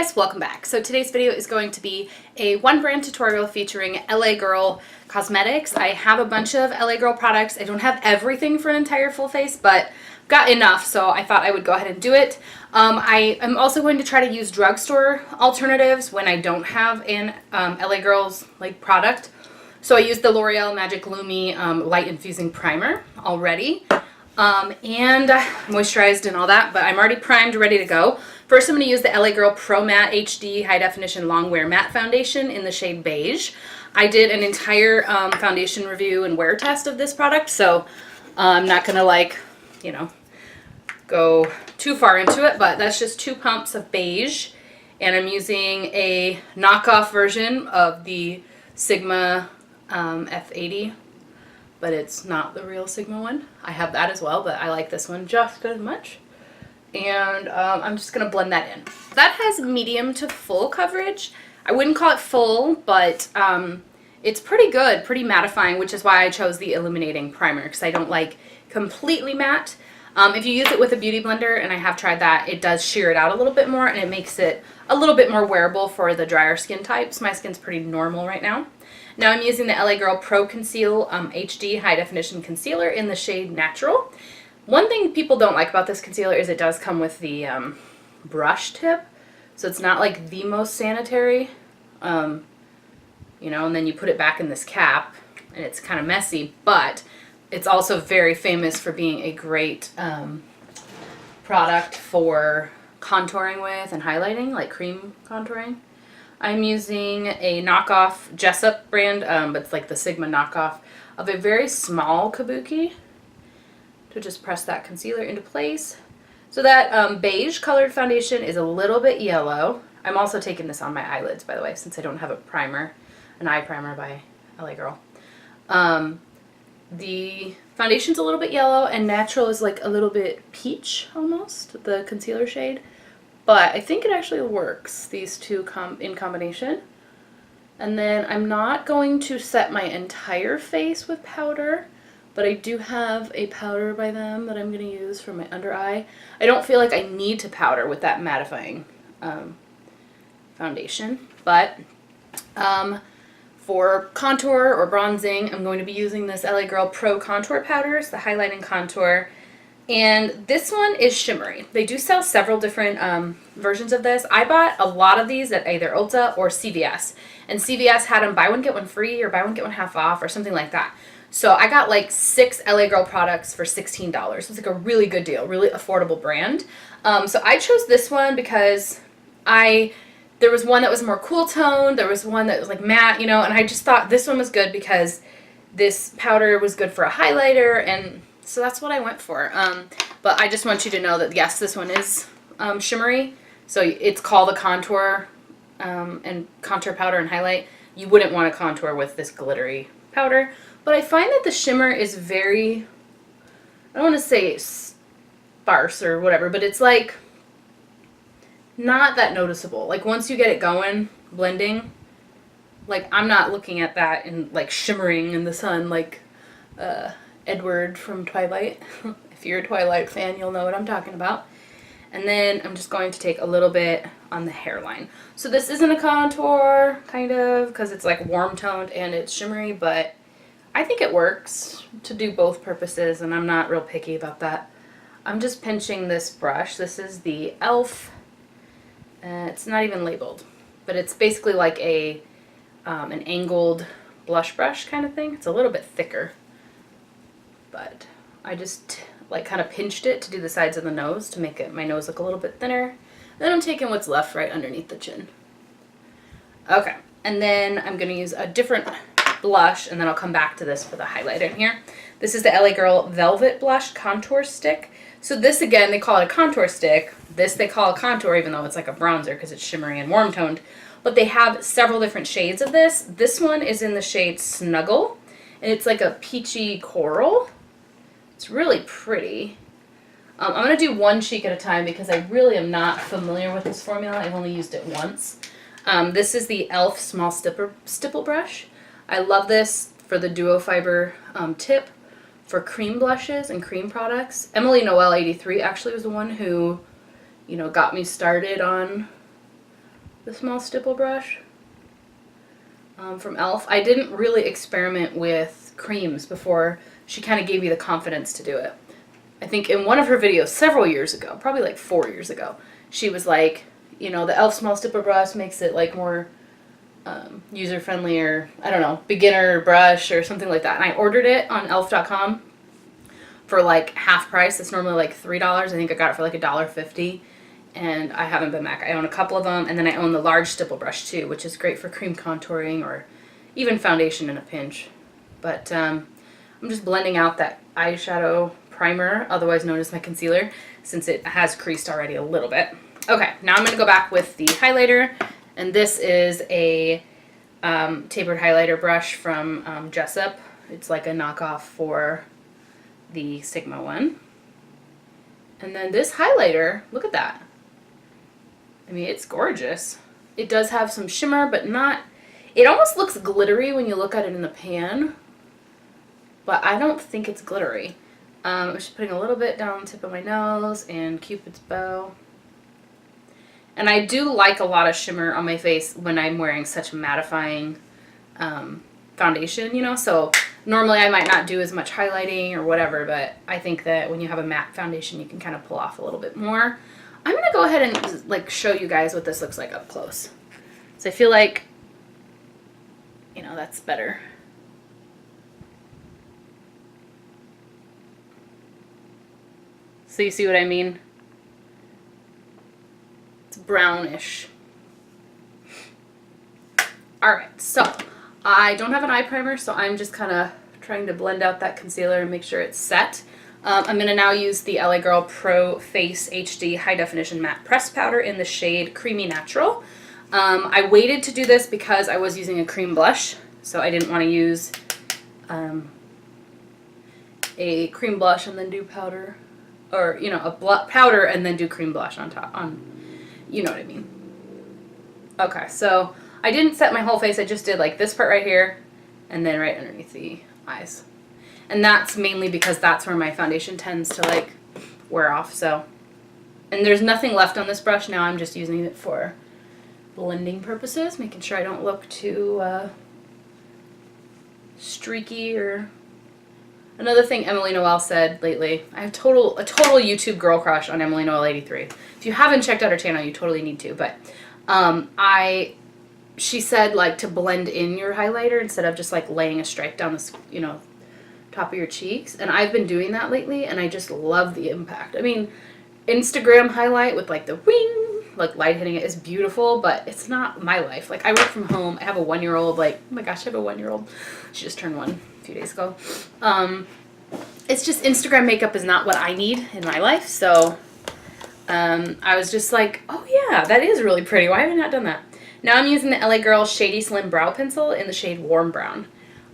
guys, welcome back. So today's video is going to be a one brand tutorial featuring LA Girl cosmetics. I have a bunch of LA Girl products. I don't have everything for an entire full face, but got enough, so I thought I would go ahead and do it. I am also going to try to use drugstore alternatives when I don't have an LA Girls product. So I used the L'Oreal Magic Lumi Light Infusing Primer already. And moisturized and all that, but I'm already primed, ready to go. First, I'm going to use the LA Girl Pro Matte HD High Definition Long Wear Matte Foundation in the shade Beige. I did an entire foundation review and wear test of this product, so I'm not going to go too far into it, but that's just 2 pumps of beige, and I'm using a knockoff version of the Sigma F80. But it's not the real Sigma one. I have that as well, but I like this one just as much. And I'm just going to blend that in. That has medium to full coverage. I wouldn't call it full, but it's pretty good, pretty mattifying, which is why I chose the illuminating primer, because I don't like completely matte. If you use it with a beauty blender, and I have tried that, it does sheer it out a little bit more, and it makes it a little bit more wearable for the drier skin types. My skin's pretty normal right now. Now I'm using the LA Girl Pro Conceal HD High Definition Concealer in the shade Natural. One thing people don't like about this concealer is it does come with the brush tip, so it's not like the most sanitary, and then you put it back in this cap, and it's kind of messy, but it's also very famous for being a great product for contouring with and highlighting, like cream contouring. I'm using a knockoff Jessup brand, but it's like the Sigma knockoff of a very small kabuki to just press that concealer into place. So that beige colored foundation is a little bit yellow. I'm also taking this on my eyelids, by the way, since I don't have a primer, an eye primer by LA Girl. The foundation's a little bit yellow, and Natural is like a little bit peach almost, the concealer shade. But I think it actually works, these two in combination. And then I'm not going to set my entire face with powder, but I do have a powder by them that I'm going to use for my under eye. I don't feel like I need to powder with that mattifying foundation, but for contour or bronzing, I'm going to be using this LA Girl Pro Contour Powder, it's the highlighting contour. And this one is shimmery. They do sell several different versions of this. I bought a lot of these at either Ulta or CVS. And CVS had them buy one, get one free, or buy one, get one half off, or something like that. So I got like 6 LA Girl products for $16. It's like a really good deal, really affordable brand. So I chose this one because there was one that was more cool toned, there was one that was like matte, and I just thought this one was good because this powder was good for a highlighter, and so that's what I went for. But I just want you to know that, yes, this one is shimmery. So it's called a contour and contour powder and highlight. You wouldn't want to contour with this glittery powder. But I find that the shimmer is very, I don't want to say sparse or whatever, but it's like not that noticeable. Like once you get it going, blending, like I'm not looking at that and like shimmering in the sun like Edward from Twilight. If you're a Twilight fan, you'll know what I'm talking about. And then I'm just going to take a little bit on the hairline. So this isn't a contour, kind of, because it's like warm toned and it's shimmery, but I think it works to do both purposes, and I'm not real picky about that. I'm just pinching this brush. This is the e.l.f. It's not even labeled, but it's basically like an angled blush brush kind of thing. It's a little bit thicker. But I just like kind of pinched it to do the sides of the nose to make my nose look a little bit thinner. Then I'm taking what's left right underneath the chin. Okay, and then I'm going to use a different blush, and then I'll come back to this for the highlighter in here. This is the LA Girl Velvet Blush Contour Stick. So this, again, they call it a contour stick. This they call a contour, even though it's like a bronzer because it's shimmery and warm toned. But they have several different shades of this. This one is in the shade Snuggle, and it's like a peachy coral. It's really pretty. I'm going to do one cheek at a time because I really am not familiar with this formula. I've only used it once. This is the e.l.f. Small Stipple Brush. I love this for the duo fiber tip for cream blushes and cream products. Emily Noel 83 actually was the one who, got me started on the small stipple brush from e.l.f. I didn't really experiment with creams before she kind of gave me the confidence to do it. I think in one of her videos several years ago, probably like 4 years ago, she was like, you know, the e.l.f. small stipple brush makes it like more user-friendly, or I don't know, beginner brush or something like that. And I ordered it on elf.com for like half price. It's normally like $3. I think I got it for like $1.50. And I haven't been back. I own a couple of them, and then I own the large stipple brush too, which is great for cream contouring or even foundation in a pinch. But I'm just blending out that eyeshadow primer, otherwise known as my concealer, since it has creased already a little bit. Okay, now I'm going to go back with the highlighter, and this is a tapered highlighter brush from Jessup. It's like a knockoff for the Sigma one. And then this highlighter, look at that. I mean, it's gorgeous. It does have some shimmer, but not... It almost looks glittery when you look at it in the pan, but I don't think it's glittery. I'm just putting a little bit down the tip of my nose and Cupid's bow. And I do like a lot of shimmer on my face when I'm wearing such mattifying foundation, you know, so normally I might not do as much highlighting or whatever, but I think that when you have a matte foundation, you can kind of pull off a little bit more. I'm going to go ahead and like show you guys what this looks like up close. So I feel like, you know, that's better. So you see what I mean? It's brownish. Alright, so I don't have an eye primer, so I'm just kind of trying to blend out that concealer and make sure it's set. I'm going to now use the LA Girl Pro Face HD High Definition Matte Pressed Powder in the shade Creamy Natural. I waited to do this because I was using a cream blush, so I didn't want to use a cream blush and then do powder, or, you know, a powder and then do cream blush on top, you know what I mean. Okay, so I didn't set my whole face, I just did like this part right here and then right underneath the eyes. And that's mainly because that's where my foundation tends to like wear off, so. And there's nothing left on this brush now, I'm just using it for blending purposes, making sure I don't look too streaky. Or another thing Emily Noel said lately, I have a total YouTube girl crush on Emily Noel 83. If you haven't checked out her channel, you totally need to, but she said like to blend in your highlighter instead of just like laying a stripe down the, you know, top of your cheeks, and I've been doing that lately and I just love the impact. I mean, Instagram highlight with like the wing, like light hitting it is beautiful, but it's not my life. Like I work from home, I have a 1-year-old, like, oh my gosh, I have a 1-year-old. She just turned 1 a few days ago. It's just Instagram makeup is not what I need in my life, so I was just like, oh yeah, that is really pretty. Why have I not done that? Now I'm using the LA Girl Shady Slim Brow Pencil in the shade Warm Brown.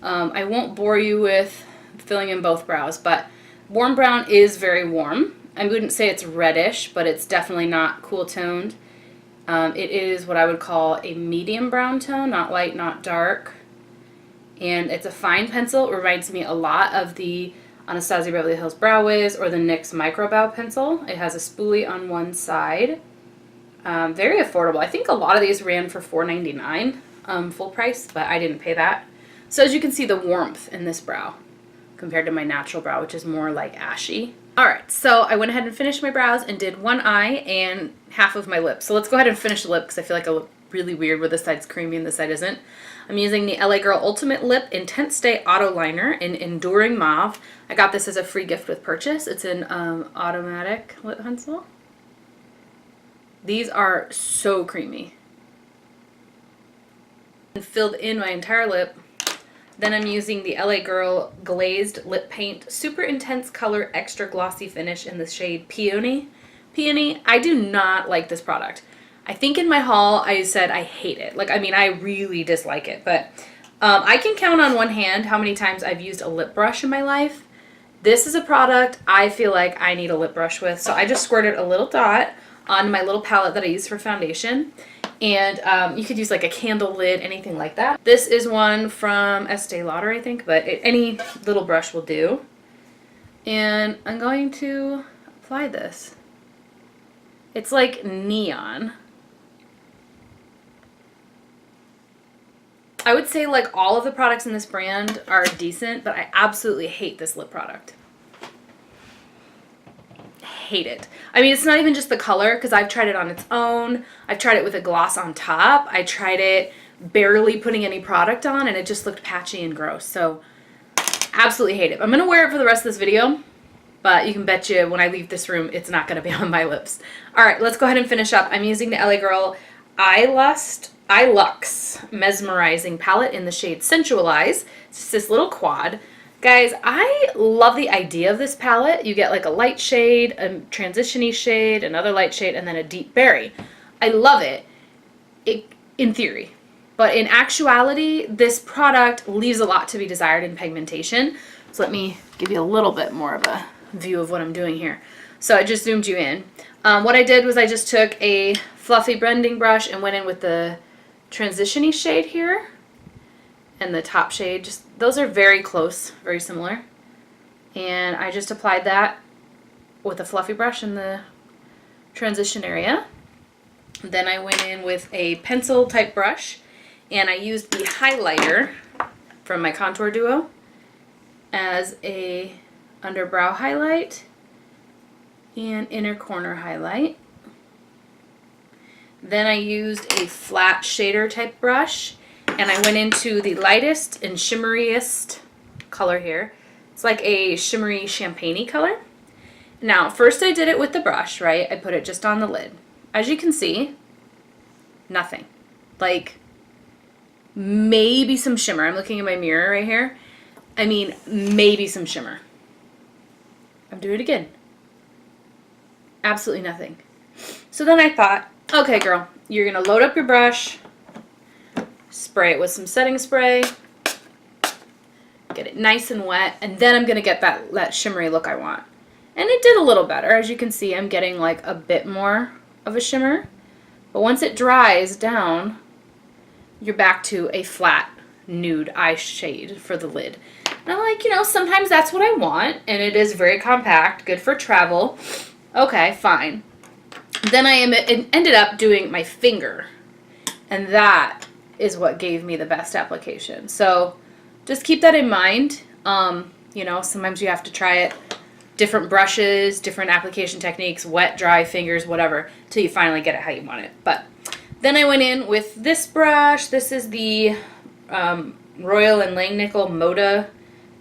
I won't bore you with filling in both brows, but Warm Brown is very warm. I wouldn't say it's reddish, but it's definitely not cool toned. It is what I would call a medium brown tone, not light, not dark. And it's a fine pencil. It reminds me a lot of the Anastasia Beverly Hills Brow Wiz or the NYX Micro Brow Pencil. It has a spoolie on one side. Very affordable. I think a lot of these ran for $4.99 full price, but I didn't pay that. So as you can see, the warmth in this brow compared to my natural brow, which is more like ashy. Alright, so I went ahead and finished my brows and did one eye and half of my lip. So let's go ahead and finish the lip because I feel like I look really weird where this side's creamy and this side isn't. I'm using the LA Girl Ultimate Lip Intense Stay Auto Liner in Enduring Mauve. I got this as a free gift with purchase. It's an automatic lip pencil. These are so creamy. And filled in my entire lip. Then I'm using the LA Girl Glazed Lip Paint Super Intense Color Extra Glossy Finish in the shade Peony. Peony, I do not like this product. I think in my haul I said I hate it. Like, I mean, I really dislike it. But I can count on one hand how many times I've used a lip brush in my life. This is a product I feel like I need a lip brush with. So I just squirted a little dot on my little palette that I use for foundation. And you could use like a candle lid, anything like that. This is one from Estee Lauder, I think, but any little brush will do. And I'm going to apply this. It's like neon. I would say like all of the products in this brand are decent, but I absolutely hate this lip product. Hate it. I mean, it's not even just the color, because I've tried it on its own. I've tried it with a gloss on top. I tried it barely putting any product on, and it just looked patchy and gross. So absolutely hate it. I'm going to wear it for the rest of this video, but you can bet you when I leave this room, it's not going to be on my lips. All right, let's go ahead and finish up. I'm using the LA Girl Lux Mesmerizing palette in the shade Sensualize. It's just this little quad. Guys, I love the idea of this palette. You get like a light shade, a transition-y shade, another light shade, and then a deep berry. I love it in theory. But in actuality, this product leaves a lot to be desired in pigmentation. So let me give you a little bit more of a view of what I'm doing here. So I just zoomed you in. What I did was I just took a fluffy blending brush and went in with the transition-y shade here. And the top shade, just those are very close, very similar. And I just applied that with a fluffy brush in the transition area. Then I went in with a pencil type brush, and I used the highlighter from my contour duo as a underbrow highlight and inner corner highlight. Then I used a flat shader type brush, and I went into the lightest and shimmeriest color here. It's like a shimmery champagne-y color. Now, first I did it with the brush, right? I put it just on the lid. As you can see, nothing. Like, maybe some shimmer. I'm looking in my mirror right here. I mean, maybe some shimmer. I'm doing it again. Absolutely nothing. So then I thought, okay, girl, you're going to load up your brush, spray it with some setting spray, get it nice and wet, and then I'm going to get that shimmery look I want. And it did a little better. As you can see, I'm getting like a bit more of a shimmer. But once it dries down, you're back to a flat nude eye shade for the lid. And I'm like, you know, sometimes that's what I want, and it is very compact, good for travel. Okay, fine. Then I ended up doing my finger, and that is what gave me the best application. So just keep that in mind. You know, sometimes you have to try it, different brushes, different application techniques, wet, dry, fingers, whatever, till you finally get it how you want it. But then I went in with this brush. This is the Royal and Langnickel Moda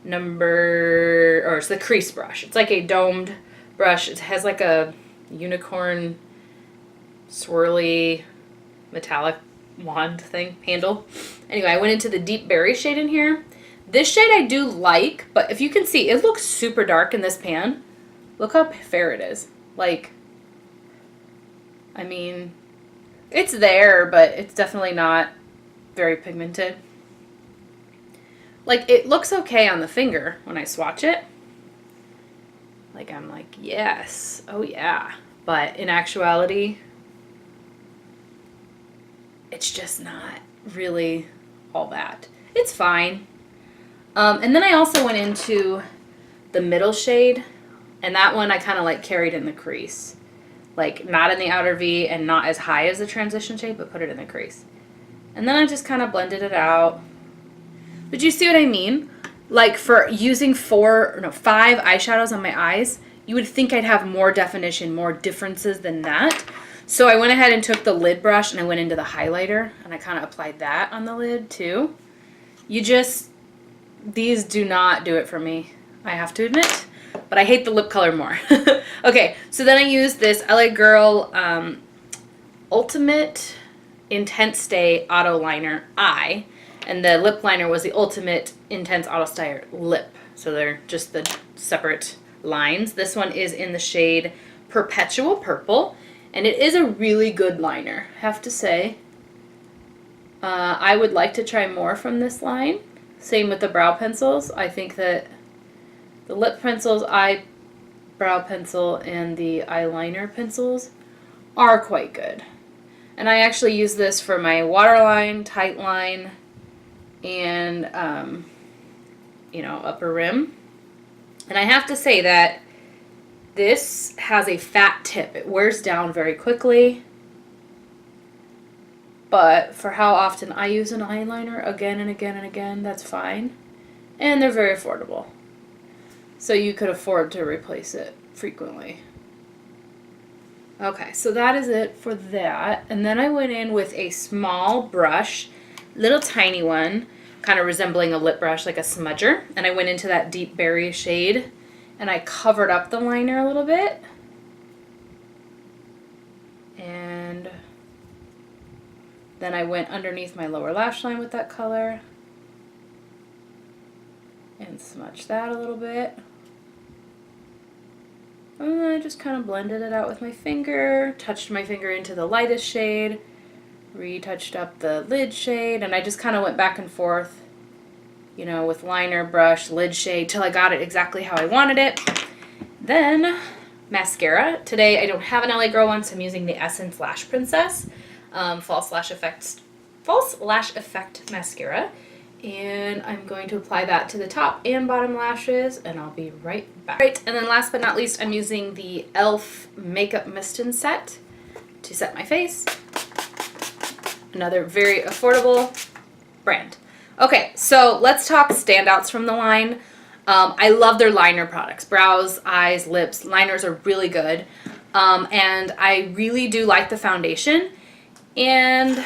it's the crease brush. It's like a domed brush. It has like a unicorn swirly metallic wand thing handle. Anyway, I went into the deep berry shade in here. This shade I do like, but if you can see, it looks super dark in this pan. Look how fair it is. Like, I mean, it's there, but it's definitely not very pigmented. Like, it looks okay on the finger when I swatch it. Like, I'm like, yes, oh yeah. But in actuality, it's just not really all that. It's fine. And then I also went into the middle shade, and that one I kind of like carried in the crease. Like, not in the outer V and not as high as the transition shade, but put it in the crease. And then I just kind of blended it out. But you see what I mean? Like, for using 5 eyeshadows on my eyes, you would think I'd have more definition, more differences than that. So I went ahead and took the lid brush and I went into the highlighter, and I kind of applied that on the lid too. These do not do it for me, I have to admit. But I hate the lip color more. Okay, so then I used this LA Girl Ultimate Intense Stay Auto Liner Eye. And the lip liner was the Ultimate Intense Auto Style Lip. So they're just the separate lines. This one is in the shade Perpetual Purple. And it is a really good liner, I have to say. I would like to try more from this line. Same with the brow pencils. I think that the lip pencils, eyebrow pencil, and the eyeliner pencils are quite good. And I actually use this for my waterline, tight line, and upper rim. And I have to say that this has a fat tip. It wears down very quickly. but for how often I use an eyeliner again and again and again, that's fine. And they're very affordable. So you could afford to replace it frequently. Okay, so that is it for that. And then I went in with a small brush, little tiny one, kind of resembling a lip brush, like a smudger. And I went into that deep berry shade and I covered up the liner a little bit. And then I went underneath my lower lash line with that color and smudged that a little bit. And I just kind of blended it out with my finger, touched my finger into the lightest shade, retouched up the lid shade, and I just kind of went back and forth, you know, with liner, brush, lid shade, till I got it exactly how I wanted it. Then mascara. Today I don't have an LA Girl one, so I'm using the Essence Lash Princess False Lash Effect Mascara. And I'm going to apply that to the top and bottom lashes, and I'll be right back. Right, and then last but not least, I'm using the e.l.f. Makeup Mist and Set to set my face. Another very affordable brand. Okay, so let's talk standouts from the line. I love their liner products. Brows, eyes, lips, liners are really good. And I really do like the foundation. And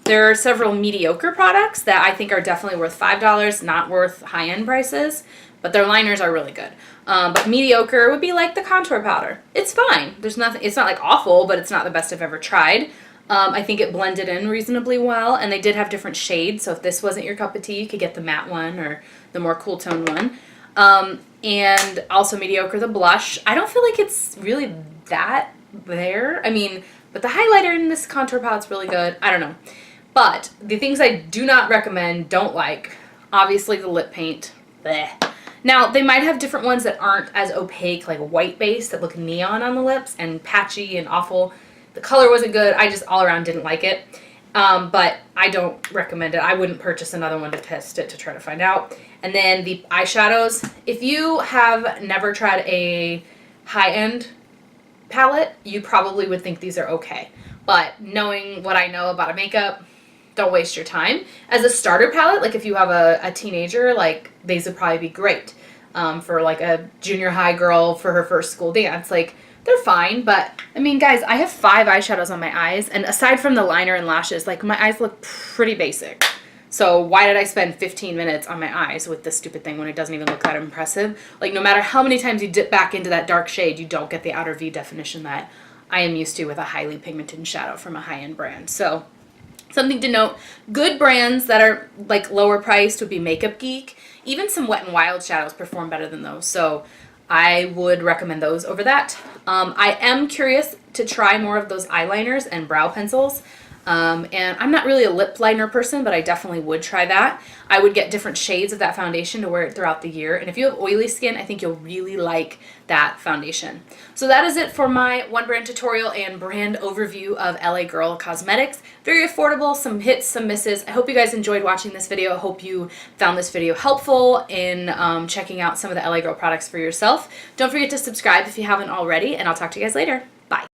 there are several mediocre products that I think are definitely worth $5, not worth high-end prices, but their liners are really good. But mediocre would be like the contour powder. It's fine. There's nothing. It's not like awful, but it's not the best I've ever tried. I think it blended in reasonably well, and they did have different shades, so if this wasn't your cup of tea, you could get the matte one or the more cool tone one. And also mediocre, the blush. I don't feel like it's really that there. I mean, but the highlighter in this contour palette's really good. I don't know. But the things I do not recommend, don't like, obviously the lip paint. Bleh. Now, they might have different ones that aren't as opaque, like white base, that look neon on the lips and patchy and awful. The color wasn't good. I just all around didn't like it. But I don't recommend it. I wouldn't purchase another one to test it to try to find out. And then the eyeshadows. If you have never tried a high-end palette, you probably would think these are okay. But knowing what I know about a makeup, don't waste your time. As a starter palette, like if you have a teenager, like these would probably be great for like a junior high girl for her first school dance. Like they're fine, but I mean, guys, I have 5 eyeshadows on my eyes, and aside from the liner and lashes, like my eyes look pretty basic. So why did I spend 15 minutes on my eyes with this stupid thing when it doesn't even look that impressive? Like no matter how many times you dip back into that dark shade, you don't get the outer V definition that I am used to with a highly pigmented shadow from a high-end brand. So something to note, good brands that are like lower priced would be Makeup Geek. Even some Wet n Wild shadows perform better than those. So I would recommend those over that. I am curious to try more of those eyeliners and brow pencils. And I'm not really a lip liner person, but I definitely would try that. I would get different shades of that foundation to wear it throughout the year. And if you have oily skin, I think you'll really like that foundation. So that is it for my one brand tutorial and brand overview of LA Girl Cosmetics. Very affordable, some hits, some misses. I hope you guys enjoyed watching this video. I hope you found this video helpful in checking out some of the LA Girl products for yourself. Don't forget to subscribe if you haven't already, and I'll talk to you guys later.